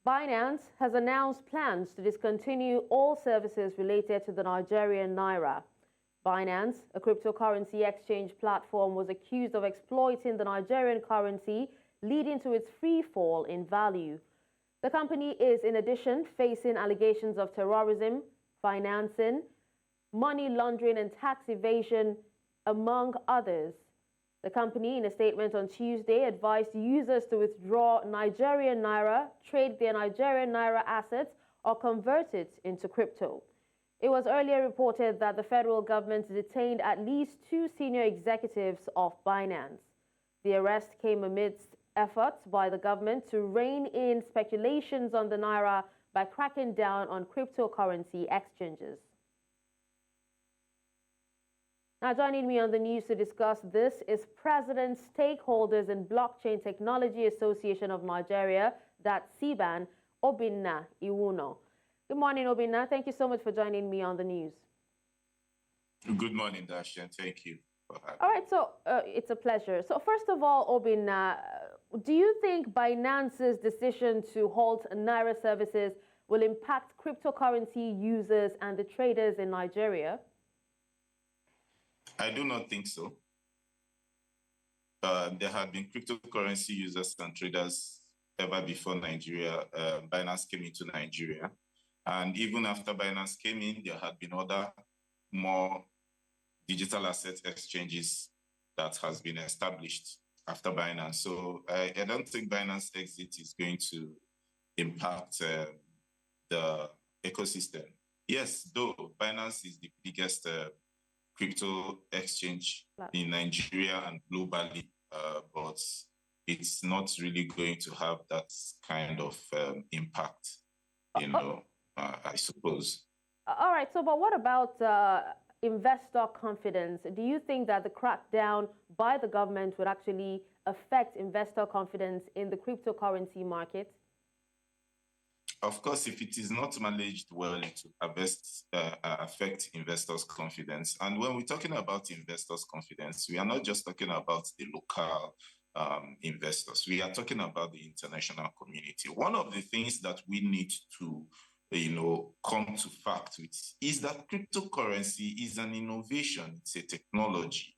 Binance has announced plans to discontinue all services related to the Nigerian Naira. Binance, a cryptocurrency exchange platform, was accused of exploiting the Nigerian currency, leading to its free fall in value. The company is, in addition, facing allegations of terrorism, financing, money laundering and tax evasion, among others. The company, in a statement on Tuesday, advised users to withdraw Nigerian Naira, trade their Nigerian Naira assets, or convert it into crypto. It was earlier reported that the federal government detained at least 2 senior executives of Binance. The arrest came amidst efforts by the government to rein in speculations on the Naira by cracking down on cryptocurrency exchanges. Now, joining me on the news to discuss this is President Stakeholders in Blockchain Technology Association of Nigeria, that's CBAN, Obinna Iwuno. Good morning, Obinna. Thank you so much for joining me on the news. Good morning, Dasha. Thank you for having me. All right, so it's a pleasure. So first of all, Obinna, do you think Binance's decision to halt Naira services will impact cryptocurrency users and the traders in Nigeria? I do not think so. There have been cryptocurrency users and traders ever before Nigeria. Binance came into Nigeria. And even after Binance came in, there had been other more digital asset exchanges that has been established after Binance. So I don't think Binance exit is going to impact the ecosystem. Yes, though Binance is the biggest crypto exchange in Nigeria and globally, but it's not really going to have that kind of impact, I suppose. All right, so but what about investor confidence? Do you think that the crackdown by the government would actually affect investor confidence in the cryptocurrency market? Of course, if it is not managed well, it will affect investors' confidence. And when we're talking about investors' confidence, we are not just talking about the local investors. We are talking about the international community. One of the things that we need to, come to fact with is that cryptocurrency is an innovation. It's a technology.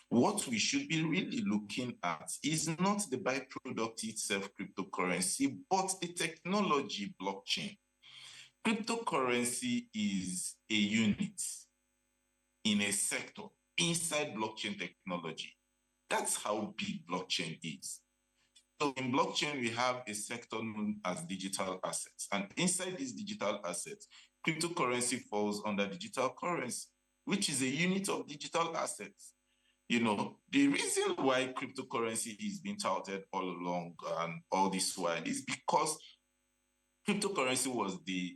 What we should be really looking at is not the byproduct itself, cryptocurrency, but the technology, blockchain. Cryptocurrency is a unit in a sector inside blockchain technology. That's how big blockchain is. So in blockchain, we have a sector known as digital assets. And inside these digital assets, cryptocurrency falls under digital currency, which is a unit of digital assets. The reason why cryptocurrency is being touted all along and all this while is because cryptocurrency was the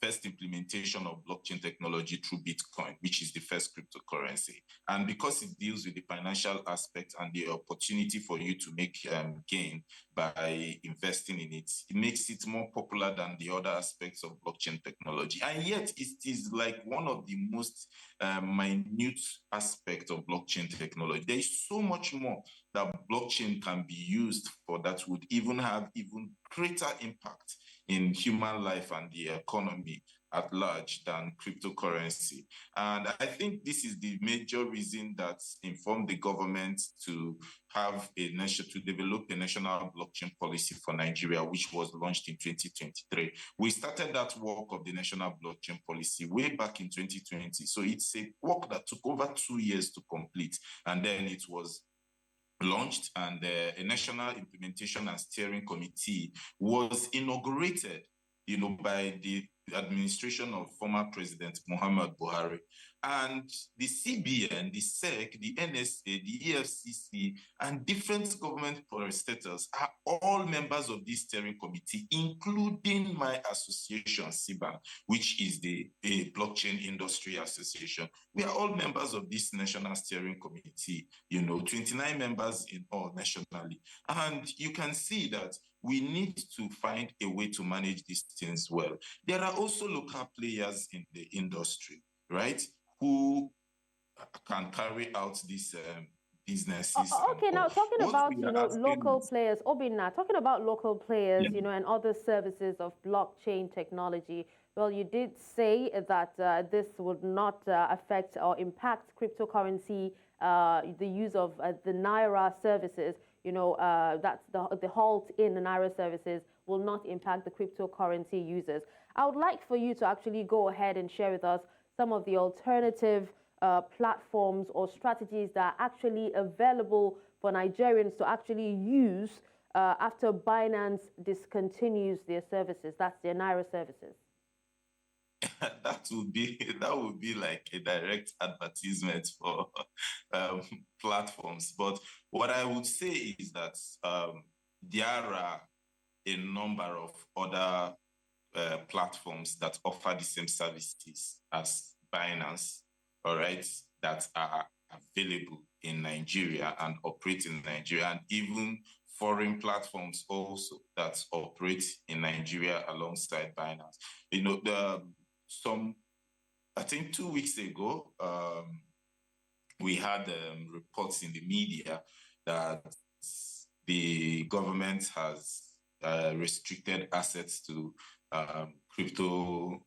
first implementation of blockchain technology through Bitcoin, which is the first cryptocurrency. And because it deals with the financial aspect and the opportunity for you to make gain by investing in it, it makes it more popular than the other aspects of blockchain technology. And yet it is like one of the most minute aspects of blockchain technology. There is so much more that blockchain can be used for that would even have even greater impact in human life and the economy at large than cryptocurrency. And I think this is the major reason that informed the government to have to develop a national blockchain policy for Nigeria, which was launched in 2023. We started that work of the national blockchain policy way back in 2020. So it's a work that took over 2 years to complete. And then it was launched, and a national implementation and steering committee was inaugurated, by the administration of former President Mohammed Buhari. And the CBN, the SEC, the NSA, the EFCC, and different government parastatals are all members of this steering committee, including my association, CBAN, which is the Blockchain Industry Association. We are all members of this national steering committee, 29 members in all nationally. And you can see that we need to find a way to manage these things well. There are also local players in the industry, right, who can carry out this businesses and Okay, now all. talking What about, we are local asking is, players, Obinna, talking about local players, yeah, and other services of blockchain technology. Well, you did say that this would not affect or impact cryptocurrency, the use of the Naira services. That's the halt in the Naira services will not impact the cryptocurrency users. I would like for you to actually go ahead and share with us some of the alternative platforms or strategies that are actually available for Nigerians to actually use after Binance discontinues their services. That's their Naira services. that would be like a direct advertisement for um, platforms. But what I would say is that there are a number of other platforms that offer the same services as Binance, all right, that are available in Nigeria and operate in Nigeria, and even foreign platforms also that operate in Nigeria alongside Binance. I think 2 weeks ago, we had reports in the media that the government has restricted access to crypto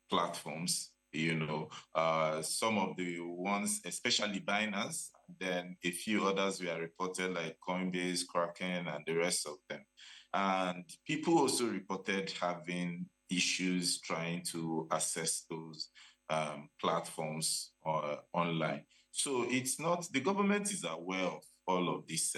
platforms. Some of the ones, especially Binance, then a few others were reported like Coinbase, Kraken, and the rest of them. And people also reported having issues trying to access those platforms online. So it's not, the government is aware of all of these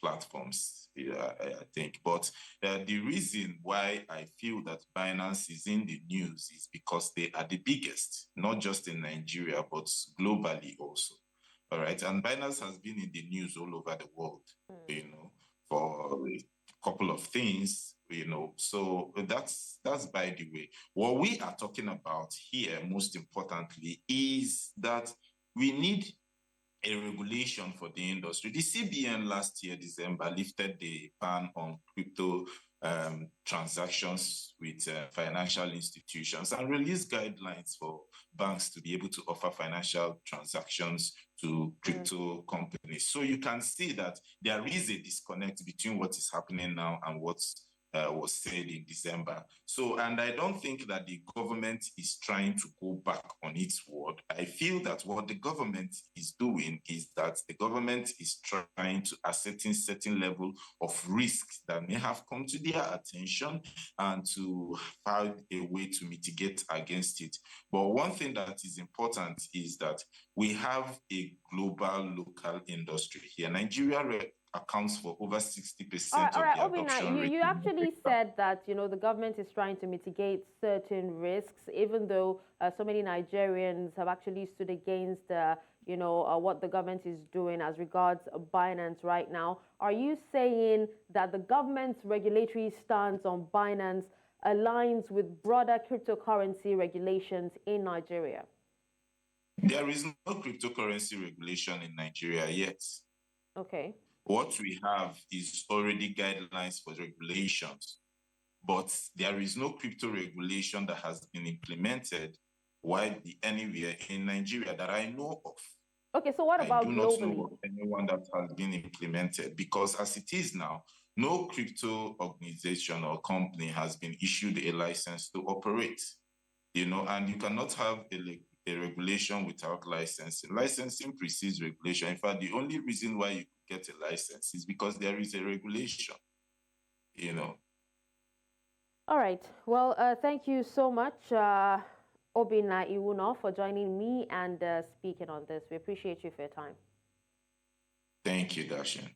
platforms, I think. But the reason why I feel that Binance is in the news is because they are the biggest, not just in Nigeria, but globally also. All right. And Binance has been in the news all over the world, for a couple of things, so that's by the way. What we are talking about here, most importantly, is that we need a regulation for the industry. The CBN last year, December, lifted the ban on crypto transactions with financial institutions and released guidelines for banks to be able to offer financial transactions to crypto companies. So you can see that there is a disconnect between what is happening now and what was said in December. So, and I don't think that the government is trying to go back on its word. I feel that what the government is doing is that the government is trying to ascertain certain level of risk that may have come to their attention and to find a way to mitigate against it. But one thing that is important is that we have a global local industry here. Nigeria accounts for over 60% All of right, the Obinna, adoption rate. you actually said that the government is trying to mitigate certain risks, even though so many Nigerians have actually stood against what the government is doing as regards Binance right now. Are you saying that the government's regulatory stance on Binance aligns with broader cryptocurrency regulations in Nigeria? There is no cryptocurrency regulation in Nigeria yet. Okay. What we have is already guidelines for regulations, but there is no crypto regulation that has been implemented widely anywhere in Nigeria that I know of. Okay, so what about globally? I do not know of anyone that has been implemented, because as it is now, no crypto organization or company has been issued a license to operate, and you cannot have a regulation without licensing. Licensing precedes regulation. In fact, the only reason why you get a license is because there is a regulation, All right. Well, thank you so much, Obinna Iwuno, for joining me and speaking on this. We appreciate you for your time. Thank you, Dashin.